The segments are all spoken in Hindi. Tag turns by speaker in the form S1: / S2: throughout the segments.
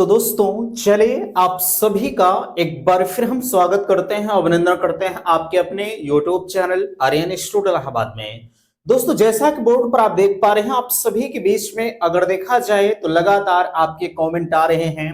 S1: तो दोस्तों चलिए आप सभी का एक बार फिर हम स्वागत करते हैं, अभिनंदन करते हैं आपके अपने YouTube channel Aryan institute Allahabad में। दोस्तों जैसा कि बोर्ड पर आप देख पा रहे हैं, आप सभी के बीच में अगर देखा जाए तो लगातार आपके कमेंट आ रहे हैं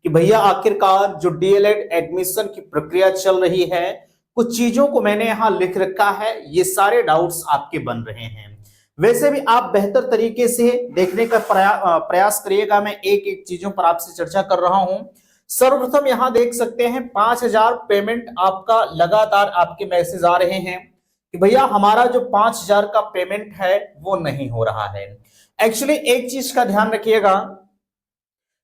S1: कि भैया आखिरकार जो डीएलएड एडमिशन की प्रक्रिया चल रही है, कुछ चीजों को मैंने यहाँ लिख रखा है, ये सारे डाउट्स आपके बन रहे हैं। वैसे भी आप बेहतर तरीके से देखने का प्रयास करिएगा। मैं एक एक चीजों पर आपसे चर्चा कर रहा हूं। सर्वप्रथम यहां देख सकते हैं 5,000 पेमेंट आपका लगातार आपके मैसेज आ रहे हैं कि भैया हमारा जो 5,000 का पेमेंट है वो नहीं हो रहा है। एक्चुअली एक चीज का ध्यान रखिएगा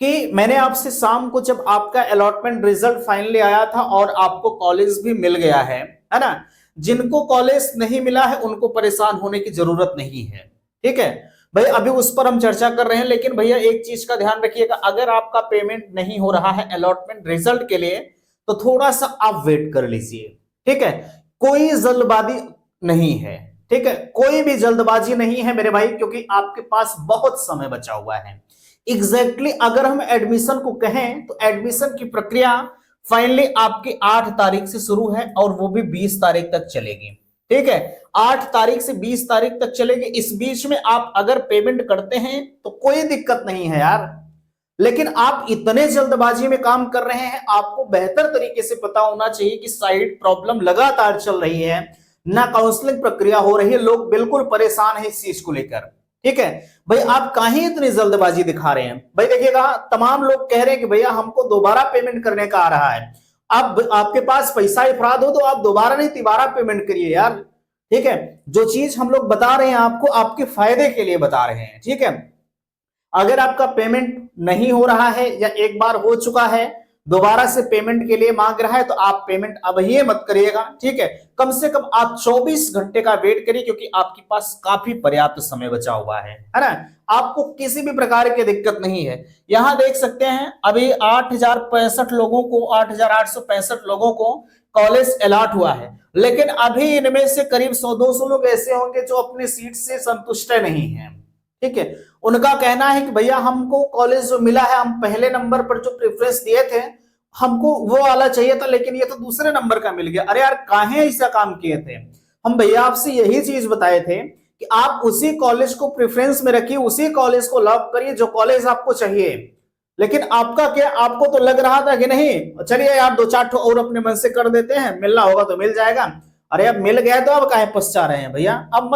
S1: कि मैंने आपसे शाम को जब आपका अलॉटमेंट रिजल्ट फाइनली आया था और आपको कॉलेज भी मिल गया है ना, जिनको कॉलेज नहीं मिला है उनको परेशान होने की जरूरत नहीं है। ठीक है भाई, अभी उस पर हम चर्चा कर रहे हैं, लेकिन भैया एक चीज का ध्यान रखिएगा, अगर आपका पेमेंट नहीं हो रहा है अलॉटमेंट रिजल्ट के लिए तो थोड़ा सा आप वेट कर लीजिए। ठीक है, कोई जल्दबाजी नहीं है। ठीक है, कोई भी जल्दबाजी नहीं है मेरे भाई, क्योंकि आपके पास बहुत समय बचा हुआ है। एग्जैक्टली अगर हम एडमिशन को कहें तो एडमिशन की प्रक्रिया फाइनली आपकी 8 तारीख से शुरू है और वो भी 20 तारीख तक चलेगी। ठीक है, 8 तारीख से 20 तारीख तक चलेगी। इस बीच में आप अगर पेमेंट करते हैं तो कोई दिक्कत नहीं है यार, लेकिन आप इतने जल्दबाजी में काम कर रहे हैं। आपको बेहतर तरीके से पता होना चाहिए कि साइड प्रॉब्लम लगातार चल रही है, ना काउंसलिंग प्रक्रिया हो रही है, लोग बिल्कुल परेशान है इस चीज को लेकर। ठीक है भाई, आप काहे इतनी जल्दबाजी दिखा रहे हैं? भाई देखिएगा, तमाम लोग कह रहे हैं कि भैया हमको दोबारा पेमेंट करने का आ रहा है। अब आपके पास पैसा इफराद हो तो आप दोबारा नहीं तिबारा पेमेंट करिए यार। ठीक है, जो चीज हम लोग बता रहे हैं आपको आपके फायदे के लिए बता रहे हैं। ठीक है, अगर आपका पेमेंट नहीं हो रहा है या एक बार हो चुका है, दोबारा से पेमेंट के लिए मांग रहा है, तो आप पेमेंट अब ही मत करिएगा। ठीक है, कम से कम आप 24 घंटे का वेट करिए, क्योंकि आपके पास काफी पर्याप्त समय बचा हुआ है ना। आपको किसी भी प्रकार की दिक्कत नहीं है। यहां देख सकते हैं अभी 8,065 लोगों को, 8,865 लोगों को कॉलेज अलॉट हुआ है, लेकिन अभी इनमें से करीब 100-200 लोग ऐसे होंगे जो अपनी सीट से संतुष्ट नहीं है। ठीक है, उनका कहना है कि भैया हमको कॉलेज जो मिला है, हम पहले नंबर पर जो प्रेफरेंस दिए थे हमको वो वाला चाहिए था, लेकिन ये तो दूसरे नंबर का मिल गया। अरे यार काहे ऐसा काम किए थे? हम भैया आपसे यही चीज बताए थे कि आप उसी कॉलेज को प्रेफरेंस में रखिए, उसी कॉलेज को लॉक करिए जो कॉलेज आपको चाहिए। लेकिन आपका क्या, आपको तो लग रहा था कि नहीं चलिए यार 2-4 और अपने मन से कर देते हैं, मिलना होगा तो मिल जाएगा। अरे अब मिल गया तो अब काहे पछता रहे हैं भैया? अब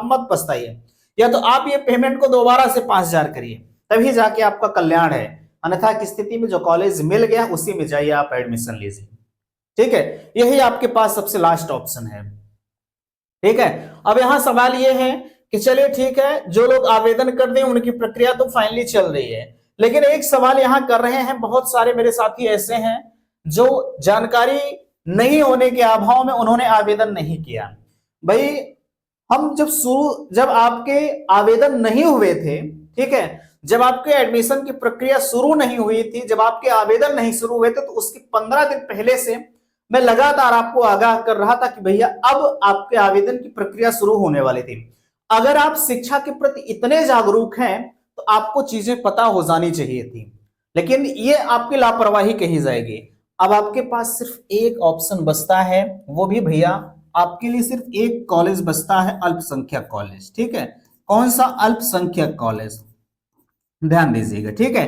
S1: मत पछताइए। या तो आप ये पेमेंट को दोबारा से 5,000 करिए, तभी जाके आपका कल्याण है। अन्यथा की स्थिति में जो कॉलेज मिल गया उसी में जाइए आप एडमिशन लीजिए। ठीक है, यही आपके पास सबसे लास्ट ऑप्शन है। ठीक है, अब यहां सवाल यह है कि चलिए ठीक है, जो लोग आवेदन कर दें उनकी प्रक्रिया तो फाइनली चल रही है, लेकिन एक सवाल यहां कर रहे हैं बहुत सारे मेरे साथी ऐसे हैं जो जानकारी नहीं होने के अभाव में उन्होंने आवेदन नहीं किया। भाई हम जब आपके आवेदन नहीं हुए थे, ठीक है, जब आपके एडमिशन की प्रक्रिया शुरू नहीं हुई थी, जब आपके आवेदन नहीं शुरू हुए थे, तो उसके 15 दिन पहले से मैं लगातार आपको आगाह कर रहा था कि भैया अब आपके आवेदन की प्रक्रिया शुरू होने वाली थी। अगर आप शिक्षा के प्रति इतने जागरूक हैं तो आपको चीजें पता हो जानी चाहिए थी, लेकिन ये आपकी लापरवाही कही जाएगी। अब आपके पास सिर्फ एक ऑप्शन बचता है, वो भी भैया आपके लिए सिर्फ एक कॉलेज बचता है, अल्पसंख्यक कॉलेज। ठीक है, कौन सा? अल्पसंख्यक कॉलेज, ध्यान दीजिएगा। ठीक है,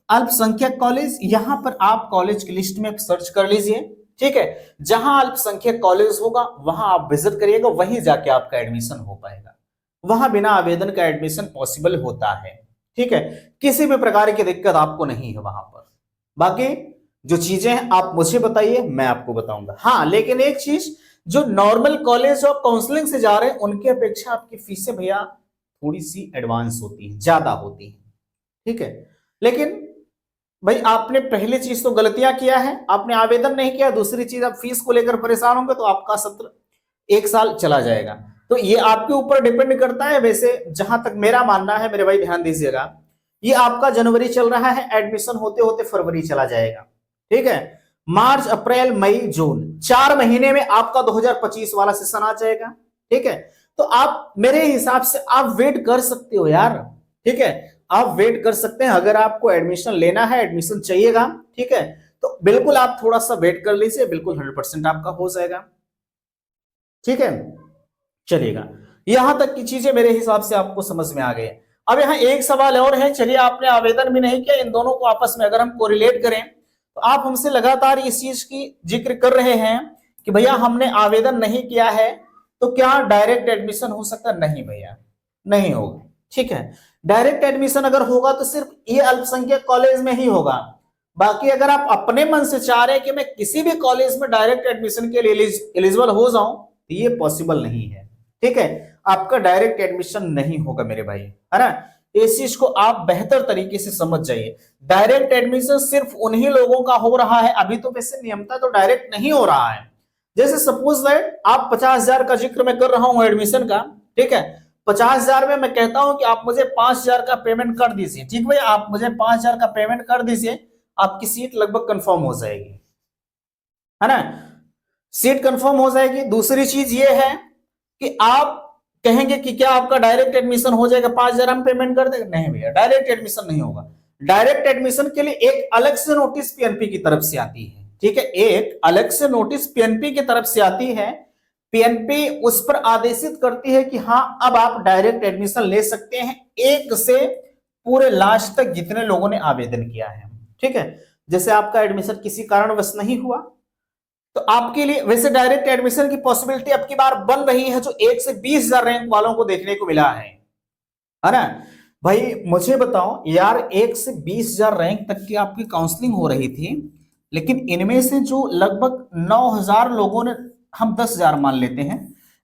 S1: अल्पसंख्यक कॉलेज, यहां पर आप कॉलेज की लिस्ट में सर्च कर लीजिए। ठीक है, जहां अल्पसंख्यक कॉलेज होगा वहां आप विजिट करिएगा, वहीं जाके आपका एडमिशन हो पाएगा। वहां बिना आवेदन का एडमिशन पॉसिबल होता है। ठीक है, किसी भी प्रकार की दिक्कत आपको नहीं है वहां पर। बाकी जो चीजें हैं आप मुझे बताइए, मैं आपको बताऊंगा। हाँ, लेकिन एक चीज, जो नॉर्मल कॉलेज और काउंसलिंग से जा रहे हैं उनकी अपेक्षा आपकी फीसें भैया थोड़ी सी एडवांस होती है, ज्यादा होती है। ठीक है, लेकिन भाई आपने पहली चीज तो गलतियां किया है, आपने आवेदन नहीं किया। दूसरी चीज, आप फीस को लेकर परेशान होंगे तो आपका सत्र 1 साल चला जाएगा। तो ये आपके ऊपर डिपेंड करता है। वैसे जहां तक मेरा मानना है मेरे भाई, ध्यान दीजिएगा, ये आपका जनवरी चल रहा है, एडमिशन होते होते फरवरी चला जाएगा। ठीक है, मार्च अप्रैल मई जून, 4 महीने में आपका 2025 वाला सेशन आ जाएगा। ठीक है, तो आप मेरे हिसाब से आप वेट कर सकते हो यार। ठीक है, आप वेट कर सकते हैं। अगर आपको एडमिशन लेना है, एडमिशन चाहिएगा, ठीक है, तो बिल्कुल आप थोड़ा सा वेट कर लीजिए, बिल्कुल 100% आपका हो जाएगा, ठीक है। चलिएगा, यहां तक की चीजें मेरे हिसाब से आपको समझ में आ गई। अब यहाँ एक सवाल और है, चलिए आपने आवेदन भी नहीं किया, इन दोनों को आपस में अगर हम कोरिलेट करें तो आप हमसे लगातार इस चीज की जिक्र कर रहे हैं कि भैया हमने आवेदन नहीं किया है तो क्या डायरेक्ट एडमिशन हो सकता है? नहीं भैया, नहीं होगा, ठीक है। डायरेक्ट एडमिशन अगर होगा तो सिर्फ ये अल्पसंख्यक कॉलेज में ही होगा। बाकी अगर आप अपने मन से चाह रहे हैं कि मैं किसी भी कॉलेज में डायरेक्ट एडमिशन के लिए एलिजिबल हो जाऊं, तो ये पॉसिबल नहीं है, ठीक है। आपका डायरेक्ट एडमिशन नहीं होगा मेरे भाई, है ना। इस चीज को आप बेहतर तरीके से समझ जाइए। डायरेक्ट एडमिशन सिर्फ उन्हीं लोगों का हो रहा है, अभी तो वैसे नियमता तो डायरेक्ट नहीं हो रहा है। जैसे सपोज दैट आप 50,000 का जिक्र मैं कर रहा हूं एडमिशन का, ठीक है। 50,000 में मैं कहता हूं कि आप मुझे 5,000 का पेमेंट कर दीजिए, ठीक भैया, आप मुझे 5,000 का पेमेंट कर दीजिए, आपकी सीट लगभग कंफर्म हो जाएगी, है ना। सीट कंफर्म हो जाएगी। दूसरी चीज ये है कि आप कहेंगे कि क्या आपका डायरेक्ट एडमिशन हो जाएगा, 5,000 हम पेमेंट कर देंगे? नहीं भैया, डायरेक्ट एडमिशन नहीं होगा। डायरेक्ट एडमिशन के लिए एक अलग से नोटिस पीएनपी की तरफ से आती है, ठीक है, एक अलग से नोटिस पीएनपी की तरफ से आती है। पीएनपी उस पर आदेशित करती है कि हाँ अब आप डायरेक्ट एडमिशन ले सकते हैं, एक से पूरे लास्ट तक जितने लोगों ने आवेदन किया है, ठीक है। जैसे आपका एडमिशन किसी कारणवश नहीं हुआ तो आपके लिए वैसे डायरेक्ट एडमिशन की पॉसिबिलिटी अब की बार बन रही है, जो 1 से 20,000 रैंक वालों को देखने को मिला है ना। भाई मुझे बताओ यार, 1 से 20,000 रैंक तक की आपकी काउंसलिंग हो रही थी, लेकिन इनमें से जो लगभग 9,000 लोगों ने, हम 10,000 मान लेते हैं,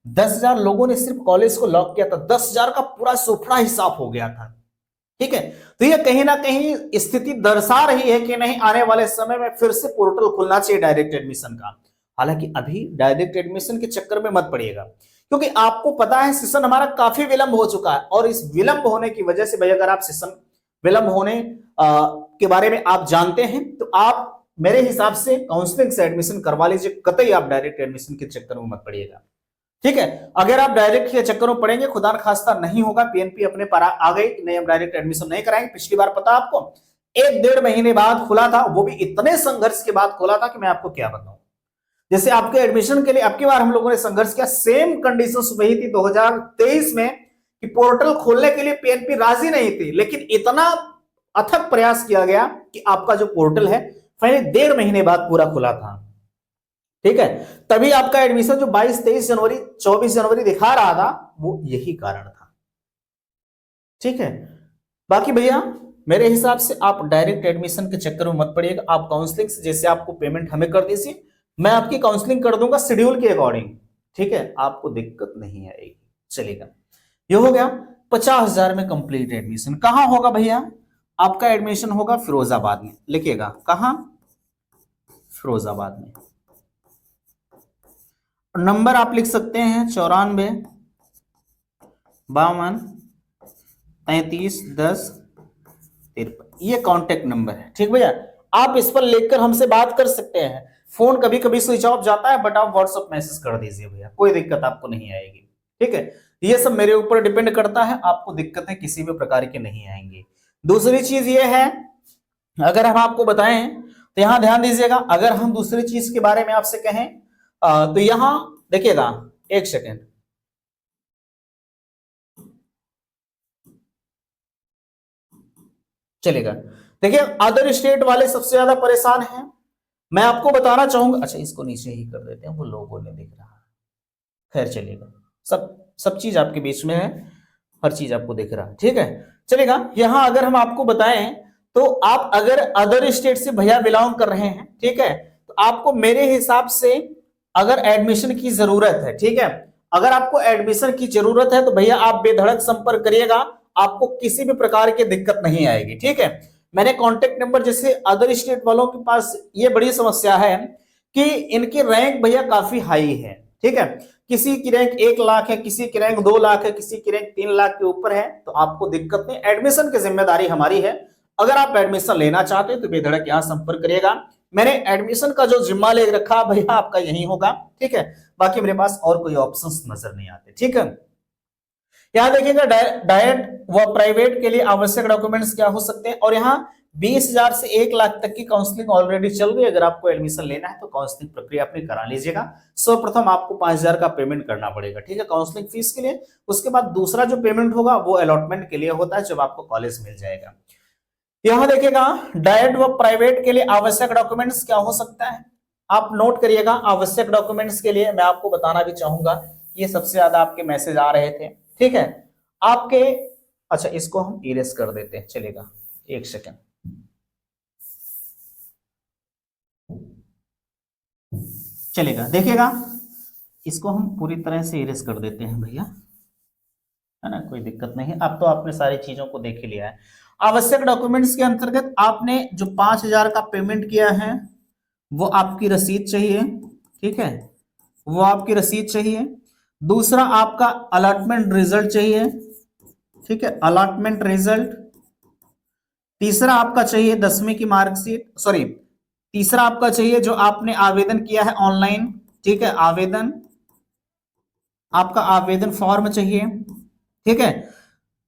S1: 10,000 लोगों ने सिर्फ कॉलेज को लॉक किया था, 10,000 का पूरा सुपड़ा ही साफ हो गया था, ठीक है। तो ये कहीं ना कहीं स्थिति दर्शा रही है कि नहीं, आने वाले समय में फिर से पोर्टल खुलना चाहिए डायरेक्ट एडमिशन का। हालांकि अभी डायरेक्ट एडमिशन के चक्कर में मत पड़िएगा, क्योंकि आपको पता है सेशन हमारा काफी विलंब हो चुका है, और इस विलंब होने की वजह से भाई अगर आप सेशन विलंब होने के बारे में आप जानते हैं तो आप मेरे हिसाब से काउंसलिंग से एडमिशन करवा लीजिए, कतई आप डायरेक्ट एडमिशन के चक्कर में मत पड़िएगा, ठीक है। अगर आप डायरेक्ट के चक्कर में पड़ेंगे, खुदा न खास्ता नहीं होगा, पीएनपी अपने पर आ गई कि नहीं हम डायरेक्ट एडमिशन नहीं कराएंगे। पिछली बार पता आपको 1-1.5 महीने बाद खुला था, वो भी इतने संघर्ष के बाद खुला था कि मैं आपको क्या बताऊं। जैसे आपके एडमिशन के लिए अब की बार हम लोगों ने संघर्ष किया, सेम कंडीशंस वही थी 2023 में कि पोर्टल खोलने के लिए पीएनपी राजी नहीं थी, लेकिन इतना अथक प्रयास किया गया कि आपका जो पोर्टल है पहले 1.5 महीने बाद पूरा खुला था, ठीक है। तभी आपका एडमिशन जो 22-23 जनवरी 24 जनवरी दिखा रहा था, वो यही कारण था, ठीक है। बाकी भैया मेरे हिसाब से आप डायरेक्ट एडमिशन के चक्कर में मत पड़िएगा। आप काउंसलिंग से जैसे आपको पेमेंट हमें कर दीजिए, मैं आपकी काउंसलिंग कर दूंगा शेड्यूल के अकॉर्डिंग, ठीक है, आपको दिक्कत नहीं आएगी। चलेगा, ये हो गया 50,000 में कंप्लीट एडमिशन। कहां होगा भैया? आपका एडमिशन होगा फिरोजाबाद में, लिखिएगा कहां? फिरोजाबाद में। नंबर आप लिख सकते हैं 94 52 33 10 53, ये कांटेक्ट नंबर है, ठीक भैया। आप इस पर लिखकर हमसे बात कर सकते हैं। फोन कभी कभी स्विच ऑफ जाता है, बट आप व्हाट्सएप मैसेज कर दीजिए भैया, कोई दिक्कत आपको नहीं आएगी, ठीक है। ये सब मेरे ऊपर डिपेंड करता है, आपको दिक्कतें किसी भी प्रकार की नहीं आएंगी। दूसरी चीज ये है, अगर हम आपको बताएं तो यहां ध्यान दीजिएगा, अगर हम दूसरी चीज के बारे में आपसे कहें तो यहां देखिएगा, एक सेकेंड, चलेगा। देखिए अदर स्टेट वाले सबसे ज्यादा परेशान हैं, मैं आपको बताना चाहूंगा। अच्छा इसको नीचे ही कर देते हैं, वो लोगों ने दिख रहा है, खैर चलेगा, सब चीज आपके बीच में है, हर चीज आपको दिख रहा है, ठीक है, चलेगा। यहां अगर हम आपको बताएं तो आप अगर अदर स्टेट से भैया बिलोंग कर रहे हैं, ठीक है, तो आपको मेरे हिसाब से अगर एडमिशन की जरूरत है, ठीक है, अगर आपको एडमिशन की जरूरत है तो भैया आप बेधड़क संपर्क करिएगा, आपको किसी भी प्रकार की दिक्कत नहीं आएगी, ठीक है। मैंने कांटेक्ट नंबर, जैसे अदर स्टेट वालों के पास ये बड़ी समस्या है कि इनकी रैंक भैया काफी हाई है, ठीक है। किसी की रैंक 1 लाख है, किसी की रैंक 2 लाख है, किसी की रैंक 3 लाख के ऊपर है, तो आपको दिक्कत नहीं, एडमिशन की जिम्मेदारी हमारी है। अगर आप एडमिशन लेना चाहते हैं तो बेधड़क यहां संपर्क करिएगा। मैंने एडमिशन का जो जिम्मा ले रखा भैया आपका यही होगा, ठीक है। बाकी मेरे पास और कोई ऑप्शंस नजर नहीं आते, ठीक है। यहाँ देखिएगा डायट व प्राइवेट के लिए आवश्यक डॉक्यूमेंट्स क्या हो सकते हैं, और यहाँ 20,000 से 1 लाख तक की काउंसलिंग ऑलरेडी चल रही है। अगर आपको एडमिशन लेना है तो काउंसलिंग प्रक्रिया अपनी करा लीजिएगा। सर्वप्रथम आपको 5,000 का पेमेंट करना पड़ेगा, ठीक है, काउंसलिंग फीस के लिए। उसके बाद दूसरा जो पेमेंट होगा वो अलॉटमेंट के लिए होता है, जब आपको कॉलेज मिल जाएगा। यहां देखिएगा डायट व प्राइवेट के लिए आवश्यक डॉक्यूमेंट्स क्या हो सकता है, आप नोट करिएगा। आवश्यक डॉक्यूमेंट्स के लिए मैं आपको बताना भी चाहूंगा, ये सबसे ज्यादा आपके मैसेज आ रहे थे, ठीक है आपके। अच्छा, इसको हम इरेज कर देते हैं, चलेगा, एक सेकेंड। चलेगा, देखिएगा इसको हम पूरी तरह से इरेज कर देते हैं भैया, है ना, कोई दिक्कत नहीं। अब तो आपने सारी चीजों को देख ही लिया है। आवश्यक डॉक्यूमेंट्स के अंतर्गत आपने जो 5,000 का पेमेंट किया है वो आपकी रसीद चाहिए, ठीक है, वो आपकी रसीद चाहिए। दूसरा आपका अलॉटमेंट रिजल्ट चाहिए, ठीक है, अलॉटमेंट रिजल्ट। तीसरा आपका चाहिए 10वीं की मार्कशीट, सॉरी, तीसरा आपका चाहिए जो आपने आवेदन किया है ऑनलाइन, ठीक है, आवेदन, आपका आवेदन फॉर्म चाहिए, ठीक है।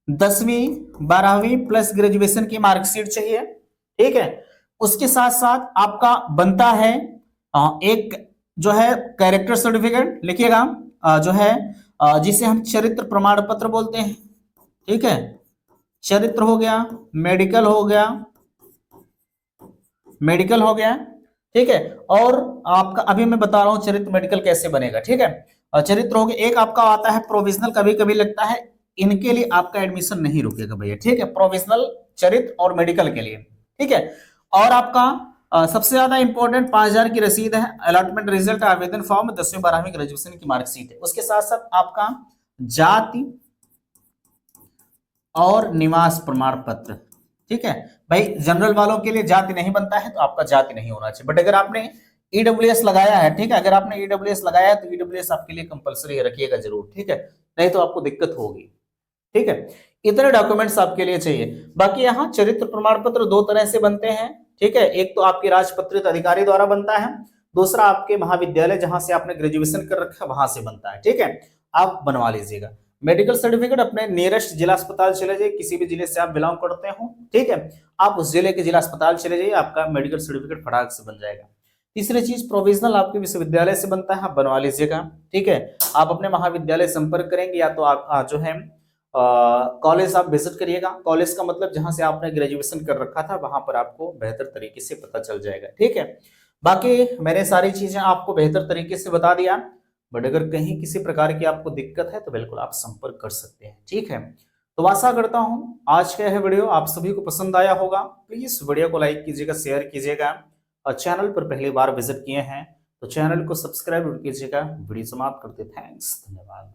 S1: 10वीं 12वीं प्लस ग्रेजुएशन की मार्कशीट चाहिए, ठीक है। उसके साथ साथ आपका बनता है एक जो है कैरेक्टर सर्टिफिकेट, लिखिएगा, जो है जिसे हम चरित्र प्रमाण पत्र बोलते हैं, ठीक है। चरित्र हो गया, मेडिकल हो गया, मेडिकल हो गया, ठीक है। और आपका अभी मैं बता रहा हूं चरित्र मेडिकल कैसे बनेगा, ठीक है। चरित्र हो गया। एक आपका आता है प्रोविजनल, कभी कभी लगता है, इनके लिए आपका एडमिशन नहीं रुकेगा भैया, ठीक है, प्रोविजनल, चरित्र और मेडिकल के लिए, ठीक है। और आपका सबसे ज्यादा इंपॉर्टेंट 5,000 की रसीद है, अलॉटमेंट रिजल्ट, आवेदन फॉर्म, 10वीं 12वीं ग्रेजुएशन की मार्कशीट है। उसके साथ साथ आपका जाति और निवास प्रमाण पत्र, ठीक है भाई। जनरल वालों के लिए जाति नहीं बनता है तो आपका जाति नहीं होना चाहिए, बट अगर आपने ईडब्ल्यूएस लगाया है, ठीक है, अगर आपने ईडब्ल्यूएस लगाया है तो ईडब्ल्यूएस आपके लिए कंपलसरी रखिएगा जरूर, ठीक है, नहीं तो आपको दिक्कत होगी, ठीक है। इतने डॉक्यूमेंट्स आपके लिए चाहिए। बाकी यहाँ चरित्र प्रमाण पत्र 2 तरह से बनते हैं, ठीक है। एक तो आपके राजपत्रित अधिकारी द्वारा बनता है, दूसरा आपके महाविद्यालय जहां से आपने ग्रेजुएशन कर रखा है वहां से बनता है, ठीक है, आप बनवा लीजिएगा। मेडिकल सर्टिफिकेट अपने नियरेस्ट जिला अस्पताल चले जाइए, किसी भी जिले से आप बिलोंग करते हो, ठीक है, आप उस जिले के जिला अस्पताल चले जाइए, आपका मेडिकल सर्टिफिकेट फटाक से बन जाएगा। तीसरी चीज प्रोविजनल आपके विश्वविद्यालय से बनता है, आप बनवा लीजिएगा, ठीक है। आप अपने महाविद्यालय संपर्क करेंगे या तो आप जो है कॉलेज आप विजिट करिएगा। कॉलेज का मतलब जहां से आपने ग्रेजुएशन कर रखा था वहां पर आपको बेहतर तरीके से पता चल जाएगा, ठीक है। बाकी मैंने सारी चीजें आपको बेहतर तरीके से बता दिया, बट अगर कहीं किसी प्रकार की आपको दिक्कत है तो बिल्कुल आप संपर्क कर सकते हैं, ठीक है। तो आशा करता हूं आज का यह वीडियो आप सभी को पसंद आया होगा। प्लीज वीडियो को लाइक कीजिएगा, शेयर कीजिएगा, और चैनल पर पहली बार विजिट किए हैं तो चैनल को सब्सक्राइब कीजिएगा। वीडियो समाप्त करते, थैंक्स, धन्यवाद।